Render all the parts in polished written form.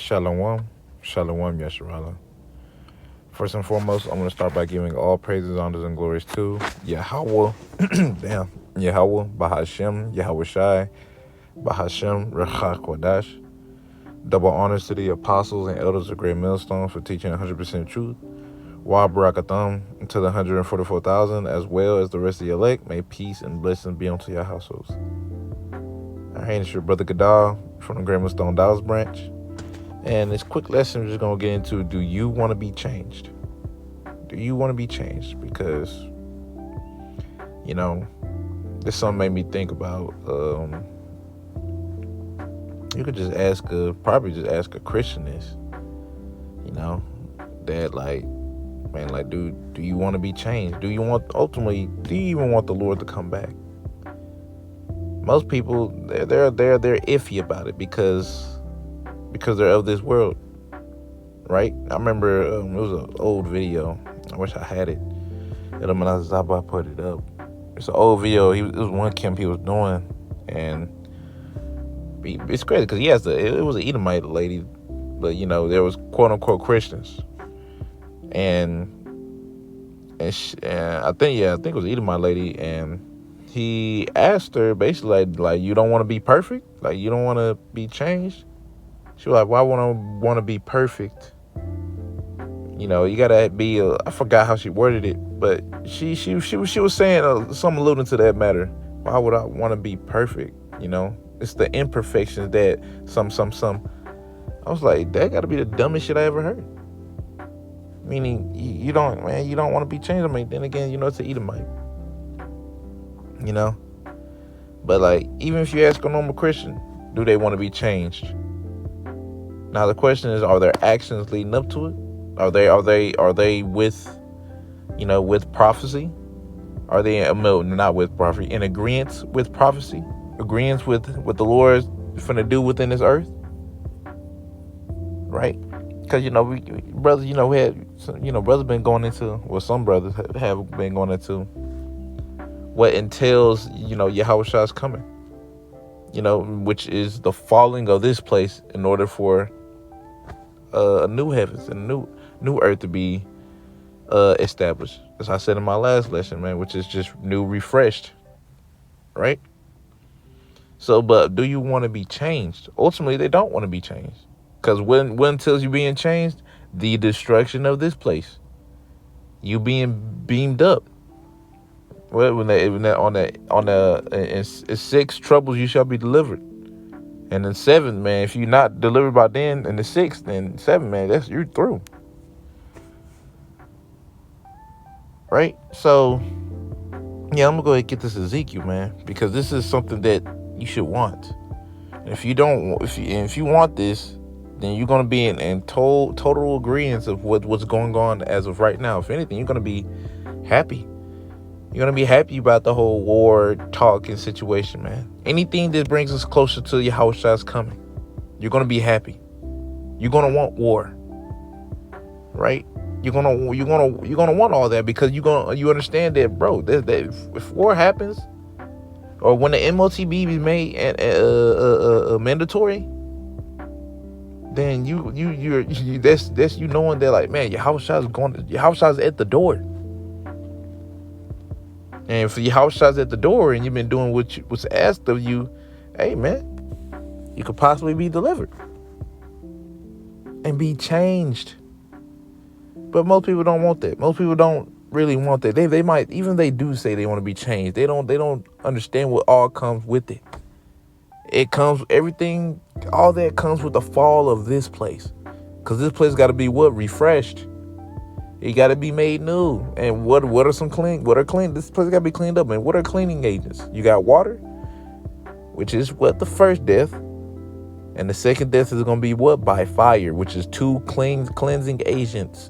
Shalom. Shalom, Yesharala. First and foremost, I'm going to start by giving all praises, honors, and glories to Yahweh. Damn. Yahweh, Bahashem, Yahweh Shai, Bahashem, Rechak Wadash. Double honors to the apostles and elders of Great Millstone for teaching 100% truth. Wa Barakatham to the 144,000, as well as the rest of the elect. May peace and blessings be unto your households. All right, it's your brother Gadal from the Great Millstone Dallas branch. And this quick lesson, we're just going to get into, do you want to be changed? Do you want to be changed? Because, this something made me think about, you could just probably just ask a Christian this, that do you want to be changed? Do you even want the Lord to come back? Most people, they're iffy about it because they're of this world, right? I remember it was an old video. I wish I had it. I put it up. It's an old video. It was one camp he was doing, and it's crazy because it was an Edomite lady, but there was quote unquote Christians, and I think it was an Edomite lady, and he asked her basically like you don't want to be perfect, like you don't want to be changed. She was like, why want to be perfect? You gotta be. I forgot how she worded it, but she was saying something alluding to that matter. Why would I want to be perfect? It's the imperfections that some. I was like, that got to be the dumbest shit I ever heard. Meaning, you don't want to be changed. I mean, then again, it's an Edomite. But even if you ask a normal Christian, do they want to be changed? Now the question is, are their actions leading up to it? Are they with, with prophecy? Are they not with prophecy, in agreement with prophecy? Agreement with what the Lord is finna do within this earth? Right? Because, brothers, we had, brothers been going into, well, some brothers have been going into what entails, Yahushua's coming, which is the falling of this place in order for a new heavens and a new earth to be established. As I said in my last lesson, man, which is just new, refreshed, right? So, but do you want to be changed? Ultimately, they don't want to be changed, because when tells you being changed? The destruction of this place, you being beamed up. Well, when in 6 troubles you shall be delivered. And in 7, man, if you're not delivered by then, in the 6th, then 7, man, you're through. Right? So, yeah, I'm gonna go ahead and get this Ezekiel, man, because this is something that you should want. And if you want this, then you're gonna be in total agreement of what's going on as of right now. If anything, you're gonna be happy. You're going to be happy about the whole war talk and situation, man. Anything that brings us closer to Yahushua's coming, you're going to be happy. You're going to want war, right? You're going to want all that, because you understand that, bro, that if war happens, or when the MOTB is made mandatory, then that's knowing that, like, man, Yahushua's at the door. And if your house shot's at the door and you've been doing what's asked of you, hey, man, you could possibly be delivered and be changed. But most people don't want that. Most people don't really want that. They might, even they do say they want to be changed, they don't understand what all comes with it. Everything, all that comes with the fall of this place. Because this place got to be refreshed. It got to be made new. And what are clean? This place got to be cleaned up. And what are cleaning agents? You got water, which is the first death. And the second death is going to be by fire, which is 2 cleansing agents.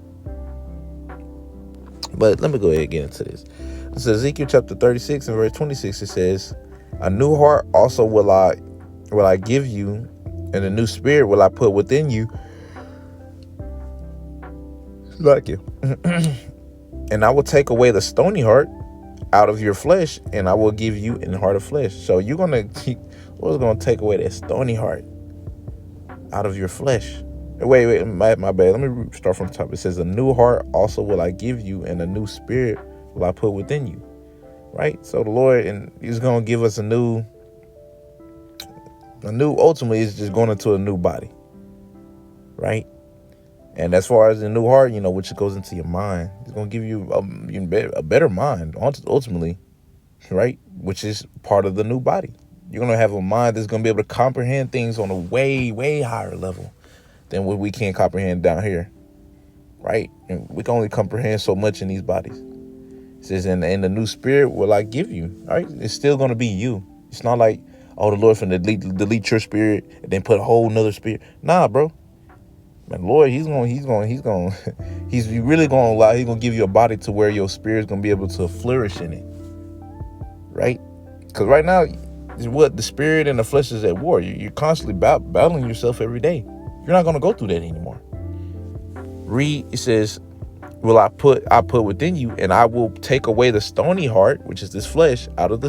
But let me go ahead and get into this. This is Ezekiel chapter 36 and verse 26. It says, a new heart also will I give you, and a new spirit will I put within you. Like you. And I will take away the stony heart out of your flesh, and I will give you an heart of flesh. So Lord's gonna take away that stony heart out of your flesh. Wait, my bad. Let me start from the top. It says, a new heart also will I give you, and a new spirit will I put within you. Right? So the Lord, and He's going to give us a new, ultimately, it's just going into a new body. Right? And as far as the new heart, which goes into your mind, it's going to give you a better mind, ultimately. Right? Which is part of the new body. You're going to have a mind that's going to be able to comprehend things on a way, way higher level than what we can comprehend down here. Right? And we can only comprehend so much in these bodies. It says, in the new spirit will I give you. All right? It's still going to be you. It's not like, oh, the Lord finna delete your spirit and then put a whole nother spirit. Nah, bro. Man, Lord, he's really going to allow, he's going to give you a body to where your spirit's going to be able to flourish in it. Right? Because right now, what the spirit and the flesh is at war. You're constantly battling yourself every day. You're not going to go through that anymore. It says, will I put within you, and I will take away the stony heart, which is this flesh, out of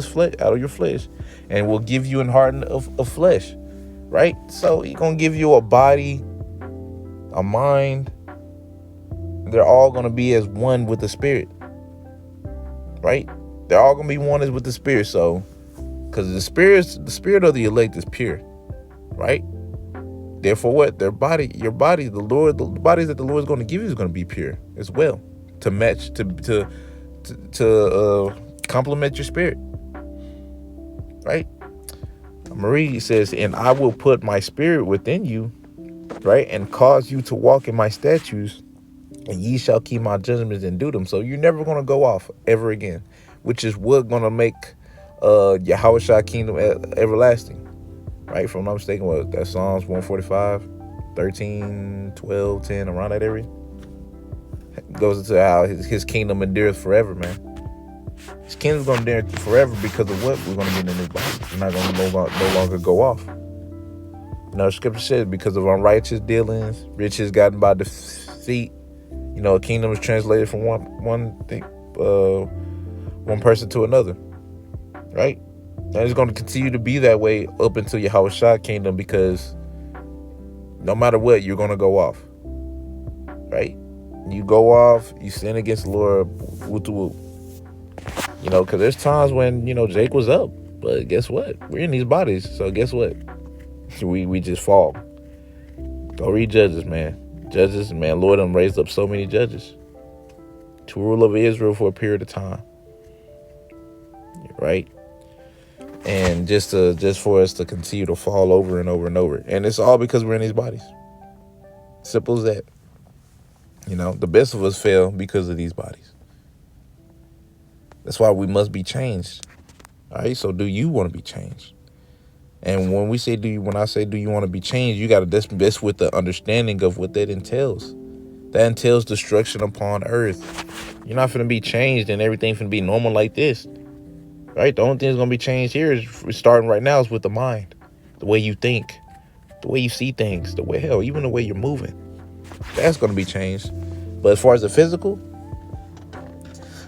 your flesh, and will give you an heart of flesh. Right? So He's going to give you a body, a mind. They're all going to be as one with the spirit. Right? They're all going to be one as with the spirit. So, because the spirit of the elect is pure. Right? Therefore, what? Your body, the bodies that the Lord is going to give you is going to be pure as well, to match, to complement your spirit. Right? Marie says, and I will put my spirit within you, right, and cause you to walk in my statutes, and ye shall keep my judgments and do them. So you're never going to go off ever again, which is what going to make Yahushua kingdom everlasting. Right? If I'm not mistaken, what that Psalms 145, 13, 12, 10, around that area. It goes into how his kingdom endures forever, man. His kingdom's going to endure forever because of what? We're going to be in a new body. We're not going to no longer go off. The scripture says, because of unrighteous dealings, riches gotten by deceit. A kingdom is translated from one person to another. Right? And it's going to continue to be that way up until Yahushua kingdom, because no matter what, you're going to go off. Right? You go off, you sin against the Lord, because there's times when, Jake was up. But guess what? We're in these bodies. So guess what? We just fall. Go read Judges, man. Judges, man. Lord raised up so many judges to rule over Israel for a period of time. Right? And just for us to continue to fall over and over and over. And it's all because we're in these bodies. Simple as that. The best of us fail because of these bodies. That's why we must be changed. All right. So do you want to be changed? And when I say, do you want to be changed? You got to that's with the understanding of what that entails. That entails destruction upon earth. You're not going to be changed and everything going to be normal like this. Right? The only thing that's going to be changed here is starting right now is with the mind. The way you think. The way you see things. Even the way you're moving. That's going to be changed. But as far as the physical,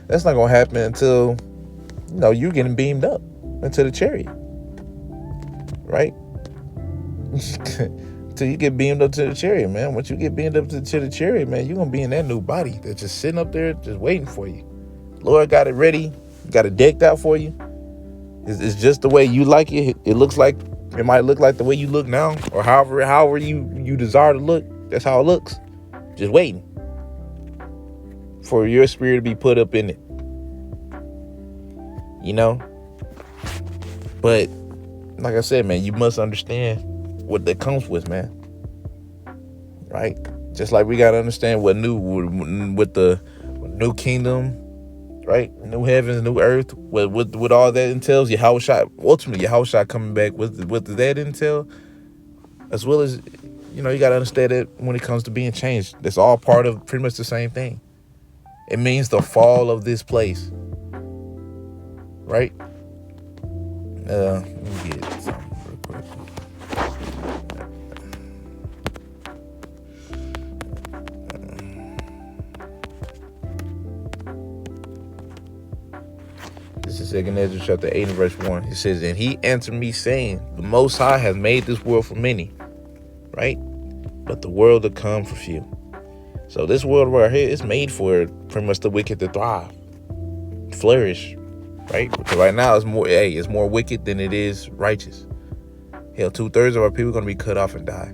that's not going to happen until, you're getting beamed up into the chariot. Right? Until you get beamed up to the chariot, man. Once you get beamed up to the chariot, man, you're going to be in that new body that's just sitting up there just waiting for you. Lord got it ready. Got it decked out for you. It's just the way you like it. It might look like the way you look now, or however you desire to look. That's how it looks. Just waiting for your spirit to be put up in it. But like I said, man, you must understand what that comes with, man. Right? Just like we gotta understand with the new kingdom. Right? New heavens, new earth, with all that entails, Yahushua coming back, what does that entail? As well as, you got to understand that when it comes to being changed, that's all part of pretty much the same thing. It means the fall of this place. Right? Let me get something real quick. This is 2 Ezra chapter 8 and verse 1. It says, and he answered me saying, the Most High has made this world for many. Right? but the world to come for few. So this world right here is made for pretty much the wicked to thrive, flourish, right? Because right now it's more wicked than it is righteous. Hell, 2/3 of our people are gonna be cut off and die,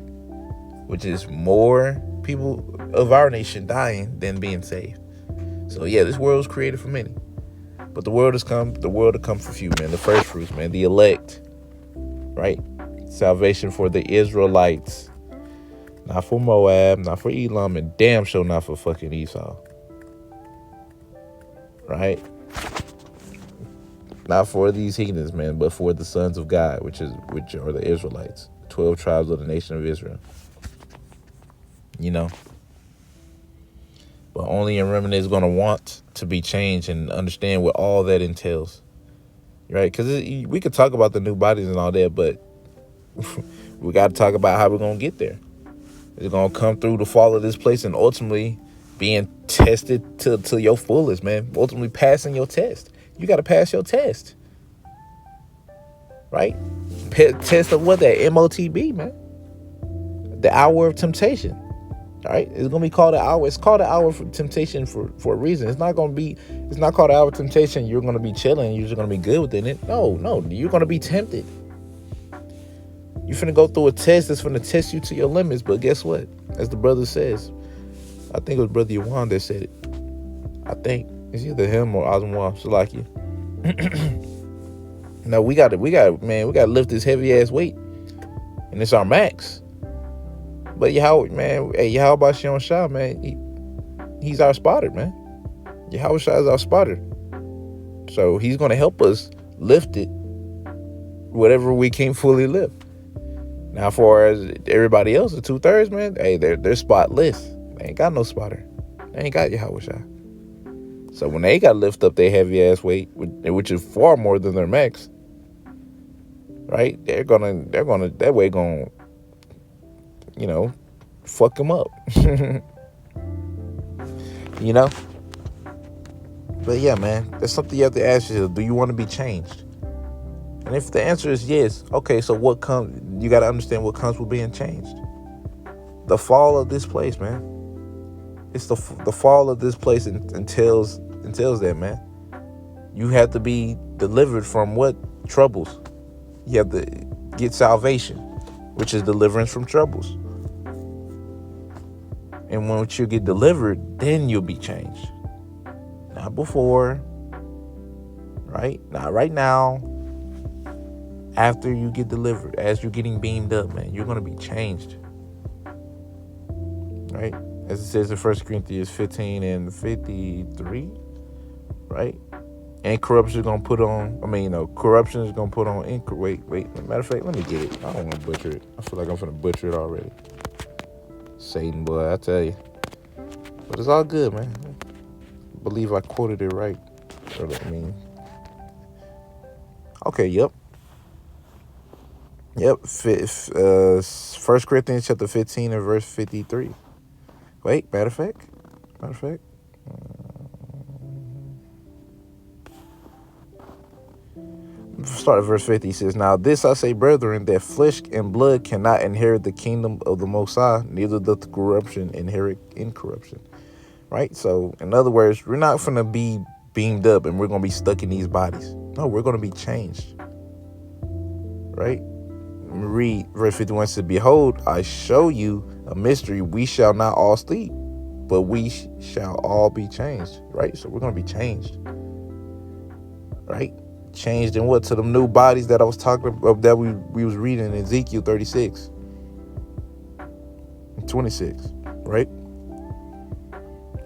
which is more people of our nation dying than being saved. So yeah, this world was created for many, but the world to come for few, man. The first fruits, man, the elect, right? Salvation for the Israelites, not for Moab, not for Elam, and damn sure not for fucking Esau, right? Not for these heathens, man, but for the sons of God, which are the Israelites, 12 tribes of the nation of Israel. You know, but only a remnant is going to want to be changed and understand what all that entails, right? Because we could talk about the new bodies and all that, but we got to talk about how we're going to get there. It's going to come through the fall of this place and ultimately being tested to your fullest, man. Ultimately passing your test. You got to pass your test, right? Test of what? That MOTB, man. The hour of temptation. All right, it's gonna be called an hour. It's called an hour for temptation for a reason. It's not called an hour of temptation. You're gonna be chilling. You're just gonna be good within it. No, you're gonna be tempted. You're finna go through a test that's finna test you to your limits. But guess what? As the brother says, I think it was Brother Yawan that said it. I think it's either him or Azamwa Salaki. No, we gotta lift this heavy ass weight, and it's our max. But Yahweh Shem Shah, man, he's our spotter, man. Yahweh Shah is our spotter. So he's going to help us lift it, whatever we can't fully lift. Now, as far as everybody else, the 2/3, man, hey, they're spotless. They ain't got no spotter. They ain't got Yahweh Shah. So when they got to lift up their heavy ass weight, which is far more than their max, right? They're gonna fuck them up. You know? But yeah, man, that's something you have to ask yourself. Do you want to be changed? And if the answer is yes, okay, so what comes? You got to understand what comes with being changed. The fall of this place, man. It's the fall of this place entails that, man. You have to be delivered from what? Troubles. You have to get salvation, which is deliverance from troubles. And once you get delivered, then you'll be changed. Not before, right? Not right now. After you get delivered, as you're getting beamed up, man, you're going to be changed. Right? As it says in 1 Corinthians 15 and 53, right? And corruption is going to put on, corruption is going to put on, wait. Matter of fact, let me get it. I don't want to butcher it. I feel like I'm finna butcher it already. Satan, boy, I tell you. But it's all good, man. I believe I quoted it right. Okay, yep. 1 Corinthians chapter 15 and verse 53. Wait, matter of fact. Start at verse 50. He says, "Now this I say, brethren, that flesh and blood cannot inherit the kingdom of the Most High, neither doth corruption inherit incorruption." Right? So, in other words, we're not going to be beamed up and we're going to be stuck in these bodies. No, we're going to be changed. Right? Read verse 51. Says, "Behold, I show you a mystery. We shall not all sleep, but we shall all be changed." Right? So we're going to be changed. Right? Changed in what? To them new bodies that I was talking about, that we was reading in Ezekiel 36 and 26. Right?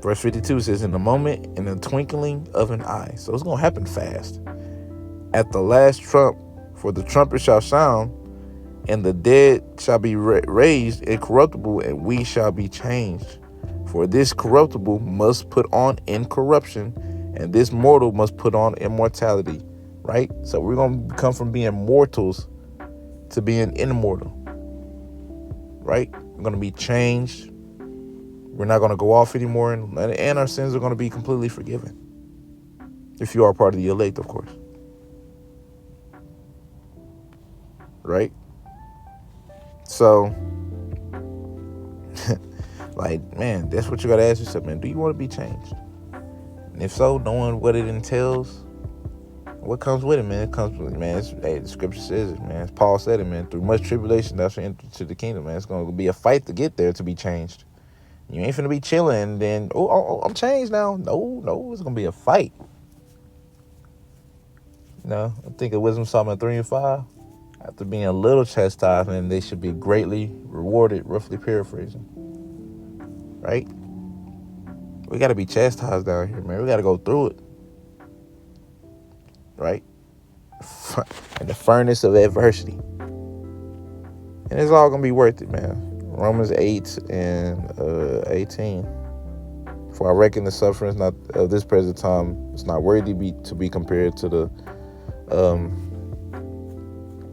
Verse 52 says, "In a moment, in the twinkling of an eye." So it's going to happen fast. "At the last trump, for the trumpet shall sound, and the dead shall be raised incorruptible, and we shall be changed. For this corruptible must put on incorruption, and this mortal must put on immortality." Right? So we're going to come from being mortals to being immortal. Right? We're going to be changed. We're not going to go off anymore, and our sins are going to be completely forgiven. If you are part of the elect, of course. Right? So, Like, man, that's what you got to ask yourself, man. Do you want to be changed? And if so, knowing what it entails, what comes with it, man? It comes with, man, hey, the scripture says it, man. As Paul said it, man. Through much tribulation, thou shalt enter to the kingdom, man. It's going to be a fight to get there to be changed. You ain't finna be chilling and then, I'm changed now. No, it's going to be a fight. I think of Wisdom Solomon 3 and 5. After being a little chastised, then they should be greatly rewarded, roughly paraphrasing. Right? We got to be chastised down here, man. We got to go through it. Right? In the furnace of adversity. And it's all going to be worth it, man. Romans 8 and 18. For I reckon the sufferings not of this present time is not worthy to be compared to the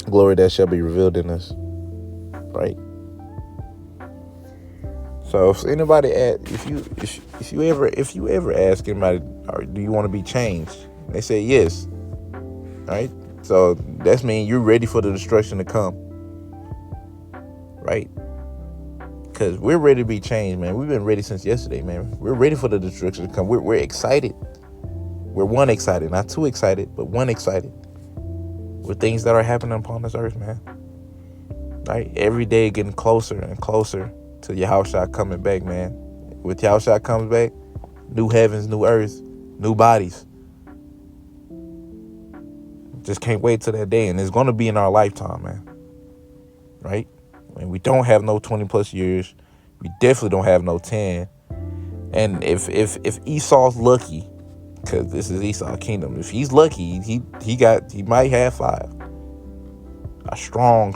glory that shall be revealed in us. Right? So if anybody if you ever ask anybody, do you want to be changed? They say yes. Right? So that's mean you're ready for the destruction to come. Right? Because we're ready to be changed, man. We've been ready since yesterday, man. We're ready for the destruction to come. We're excited. We're one excited, not two excited, but one excited with things that are happening upon this earth, man. Right? Every day getting closer and closer to Yahushua coming back, man. With Yahushua comes back, new heavens, new earth, new bodies. Just can't wait till that day, and it's going to be in our lifetime, man. Right? I mean, we don't have no 20 plus years. We definitely don't have no 10. And if Esau's lucky, because this is Esau's kingdom, if he's lucky, he might have 5. A strong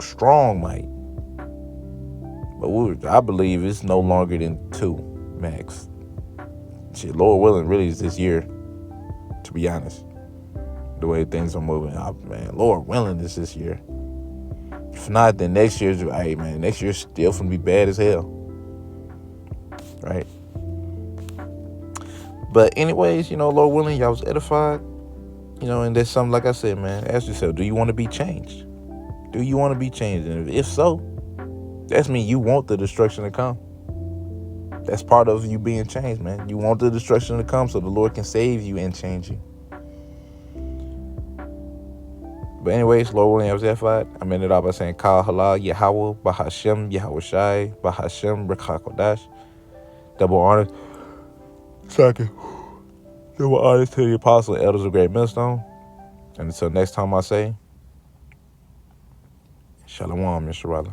might. But I believe it's no longer than 2 max. Shit, Lord willing, really is this year, to be honest. The way things are moving up, man. Lord willing, this year. If not, then next year's, hey, man, next year's still gonna be bad as hell. Right? But anyways, Lord willing, y'all was edified. And there's something, like I said, man, ask yourself, do you want to be changed? Do you want to be changed? And if so, that's mean you want the destruction to come. That's part of you being changed, man. You want the destruction to come so the Lord can save you and change you. But anyways, Lord willing, I was edified. I ended out by saying, Kal Halal Yahweh, Bahashem Yahweh Shai, Bahashem Rekakodash. Double honor. Second. Double honor to the apostle and elders of Great Millstone. And until next time I say, Shalom, Mr. Raleigh.